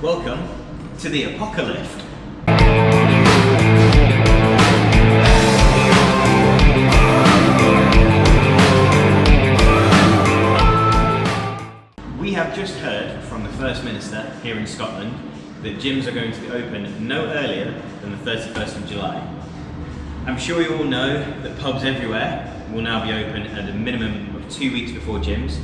Welcome to the Apocalypse. We have just heard from the First Minister here in Scotland that gyms are going to be open no earlier than the 31st of July. I'm sure you all know that pubs everywhere will now be open at a minimum of 2 weeks before gyms.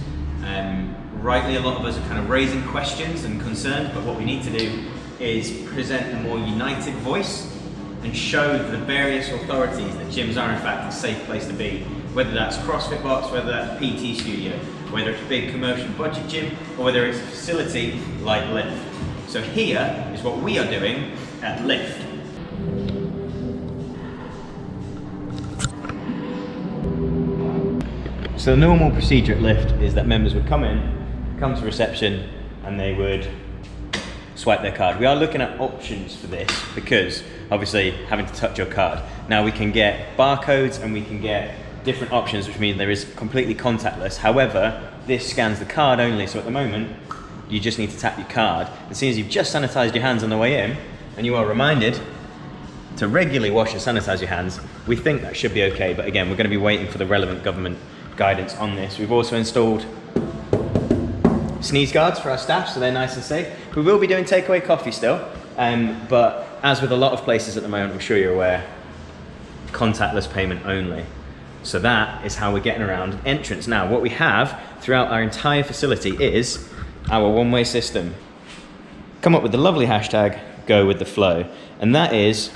Rightly, a lot of us are kind of raising questions and concerns, but what we need to do is present a more united voice and show the various authorities that gyms are in fact a safe place to be, whether that's CrossFit box, whether that's PT studio, whether it's a big commercial budget gym, or whether it's a facility like Lift. So here is what we are doing at Lift. So the normal procedure at Lift is that members would come to reception, and they would swipe their card. We are looking at options for this because obviously having to touch your card. Now we can get barcodes and we can get different options, which means there is completely contactless. However, this scans the card only, so at the moment you just need to tap your card. As soon as you've just sanitized your hands on the way in, and you are reminded to regularly wash and sanitize your hands, we think that should be okay. But again, we're going to be waiting for the relevant government guidance on this. We've also installed sneeze guards for our staff, so they're nice and safe. We will be doing takeaway coffee still, but as with a lot of places at the moment, I'm sure you're aware, contactless payment only. So that is how we're getting around entrance. Now, what we have throughout our entire facility is our one-way system. Come up with the lovely hashtag, go with the flow. And that is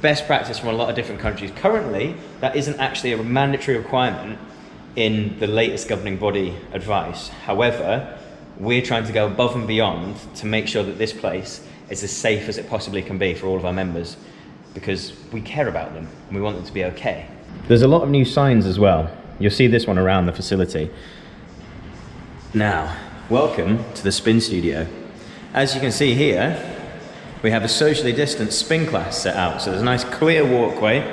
best practice from a lot of different countries. Currently, that isn't actually a mandatory requirement in the latest governing body advice. However, we're trying to go above and beyond to make sure that this place is as safe as it possibly can be for all of our members, because we care about them and we want them to be okay. There's a lot of new signs as well. You'll see this one around the facility. Now, welcome to the spin studio. As you can see here, we have a socially distanced spin class set out. So there's a nice clear walkway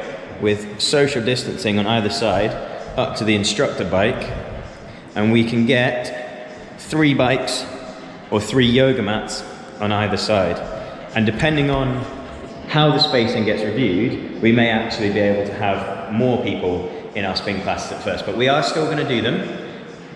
with social distancing on either side up to the instructor bike, and we can get 3 bikes or 3 yoga mats on either side. And depending on how the spacing gets reviewed, we may actually be able to have more people in our spin classes at first, but we are still going to do them.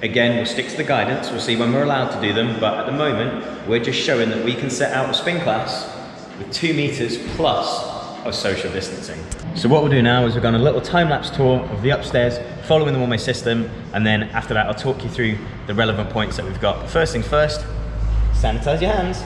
Again, we'll stick to the guidance, we'll see when we're allowed to do them, but at the moment we're just showing that we can set out a spin class with 2 meters plus of social distancing. So what we'll do now is we're going on a little time-lapse tour of the upstairs, following the one-way system, and then after that I'll talk you through the relevant points that we've got. But first things first, sanitize your hands.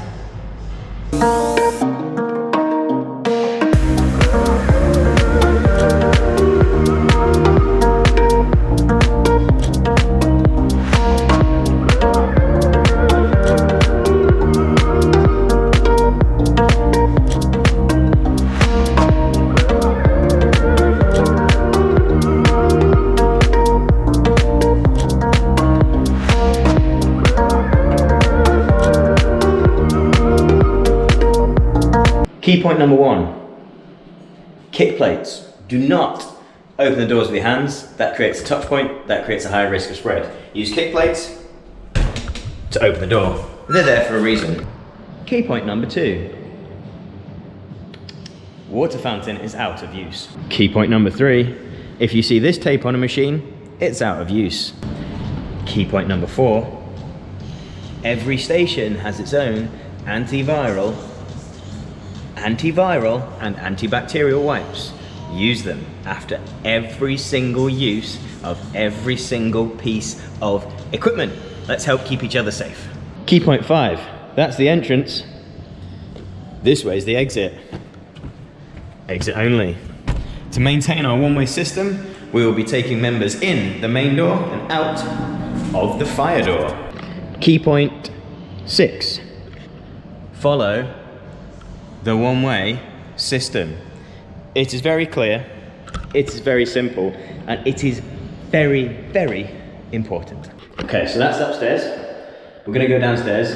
Key point number 1, kick plates. Do not open the doors with your hands. That creates a touch point, that creates a higher risk of spread. Use kick plates to open the door. They're there for a reason. Key point number 2, water fountain is out of use. Key point number 3, if you see this tape on a machine, it's out of use. Key point number 4, every station has its own antiviral and antibacterial wipes. Use them after every single use of every single piece of equipment. Let's help keep each other safe. Key point 5, that's the entrance. This way is the exit. Exit only. To maintain our one-way system, we will be taking members in the main door and out of the fire door. Key point 6, follow the one-way system. It is very clear, it is very simple, and it is very, very important. Okay, so that's upstairs. We're gonna go downstairs,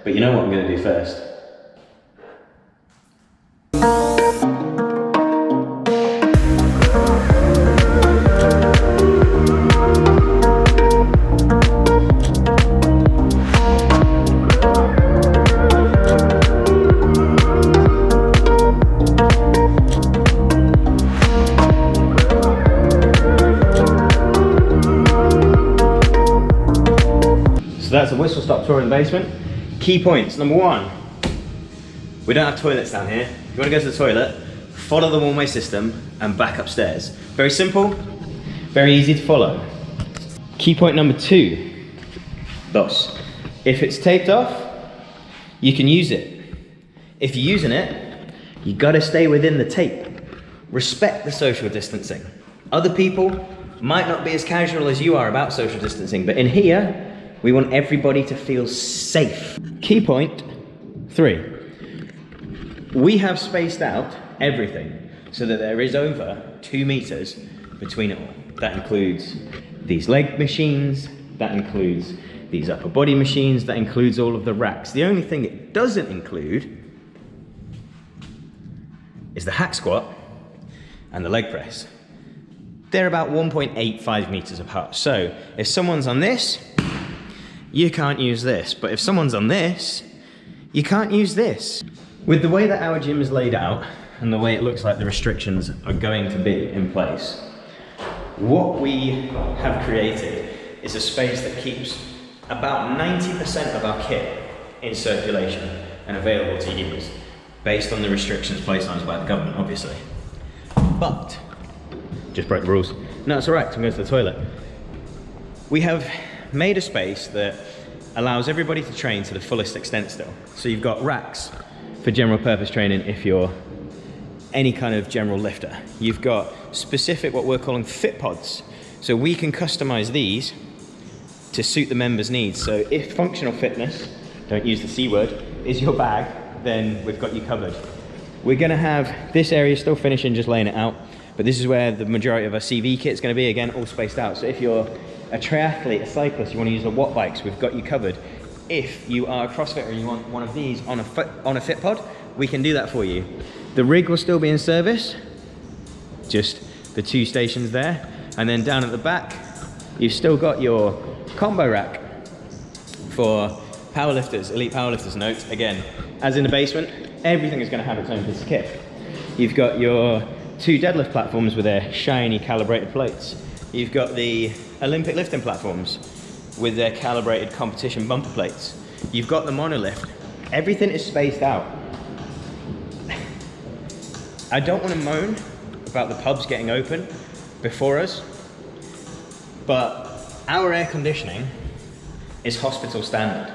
but you know what I'm gonna do first? that's a whistle-stop tour in the basement. Key points. Number 1, we don't have toilets down here. If you want to go to the toilet, follow the one-way system and back upstairs. Very simple, very easy to follow. Key point number 2, thus, if it's taped off, you can use it. If you're using it, you gotta stay within the tape. Respect the social distancing. Other people might not be as casual as you are about social distancing, but in here, we want everybody to feel safe. Key point 3, we have spaced out everything so that there is over 2 meters between it all. That includes these leg machines, that includes these upper body machines, that includes all of the racks. The only thing it doesn't include is the hack squat and the leg press. They're about 1.85 meters apart. So if someone's on this, you can't use this. But if someone's on this, you can't use this. With the way that our gym is laid out and the way it looks like the restrictions are going to be in place, what we have created is a space that keeps about 90% of our kit in circulation and available to use, based on the restrictions placed on us by the government, obviously. But, just broke the rules. No, it's all right, I'm going to the toilet. We have made a space that allows everybody to train to the fullest extent still. So you've got racks for general purpose training if you're any kind of general lifter. You've got specific, what we're calling fit pods. So we can customize these to suit the members' needs. So if functional fitness, don't use the C word, is your bag, then we've got you covered. We're gonna have this area still finishing, just laying it out, but this is where the majority of our CV kit is gonna be, again, all spaced out. So if you're a triathlete, a cyclist, you wanna use the watt bikes, we've got you covered. If you are a CrossFitter and you want one of these on a fit pod, we can do that for you. The rig will still be in service, just the 2 stations there. And then down at the back, you've still got your combo rack for powerlifters, elite powerlifters. Note, again, as in the basement, everything is gonna have its own piece of kit. You've got your 2 deadlift platforms with their shiny calibrated plates. You've got the Olympic lifting platforms with their calibrated competition bumper plates. You've got the monolift. Everything is spaced out. I don't want to moan about the pubs getting open before us, but our air conditioning is hospital standard.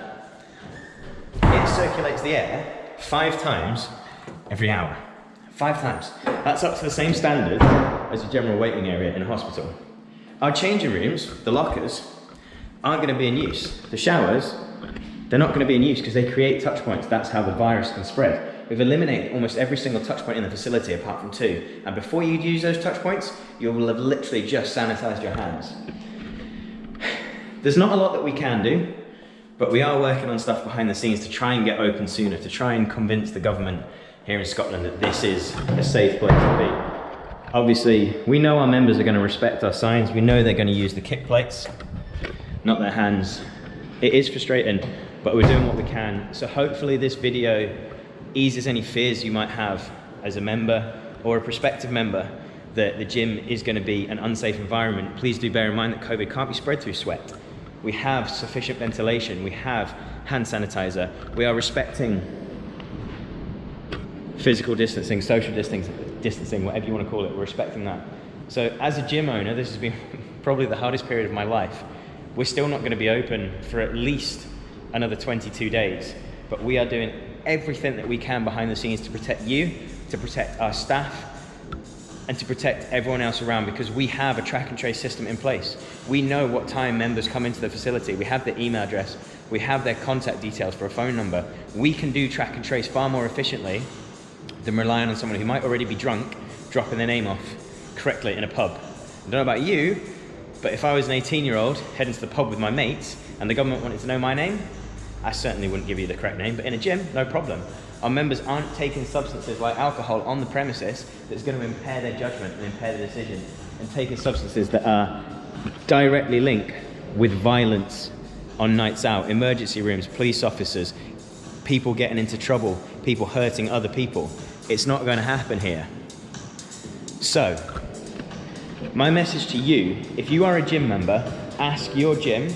It circulates the air 5 times every hour. 5 times. That's up to the same standard as a general waiting area in a hospital. Our changing rooms, the lockers, aren't going to be in use. The showers, they're not going to be in use because they create touch points. That's how the virus can spread. We've eliminated almost every single touch point in the facility apart from 2. And before you use those touch points, you will have literally just sanitized your hands. There's not a lot that we can do, but we are working on stuff behind the scenes to try and get open sooner, to try and convince the government here in Scotland that this is a safe place to be. Obviously, we know our members are going to respect our signs. We know they're going to use the kick plates, not their hands. It is frustrating, but we're doing what we can. So hopefully this video eases any fears you might have as a member or a prospective member that the gym is going to be an unsafe environment. Please do bear in mind that COVID can't be spread through sweat. We have sufficient ventilation. We have hand sanitizer. We are respecting physical distancing, social distancing, whatever you want to call it. We're respecting that. So as a gym owner, this has been probably the hardest period of my life. We're still not going to be open for at least another 22 days, but we are doing everything that we can behind the scenes to protect you, to protect our staff, and to protect everyone else around, because we have a track and trace system in place. We know what time members come into the facility. We have their email address. We have their contact details for a phone number. We can do track and trace far more efficiently than relying on someone who might already be drunk, dropping their name off correctly in a pub. I don't know about you, but if I was an 18-year-old heading to the pub with my mates and the government wanted to know my name, I certainly wouldn't give you the correct name, but in a gym, no problem. Our members aren't taking substances like alcohol on the premises that's going to impair their judgment and impair their decision, and taking substances that are directly linked with violence on nights out, emergency rooms, police officers, people getting into trouble, people hurting other people. It's not going to happen here. So, my message to you, if you are a gym member, ask your gym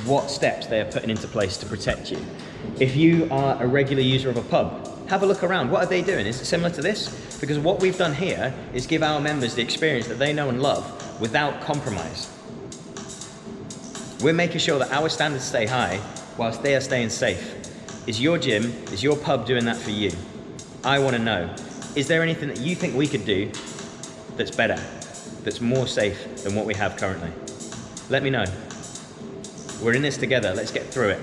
what steps they are putting into place to protect you. If you are a regular user of a pub, have a look around. What are they doing? Is it similar to this? Because what we've done here is give our members the experience that they know and love without compromise. We're making sure that our standards stay high whilst they are staying safe. Is your gym, is your pub doing that for you? I want to know, is there anything that you think we could do that's better, that's more safe than what we have currently? Let me know. We're in this together, let's get through it.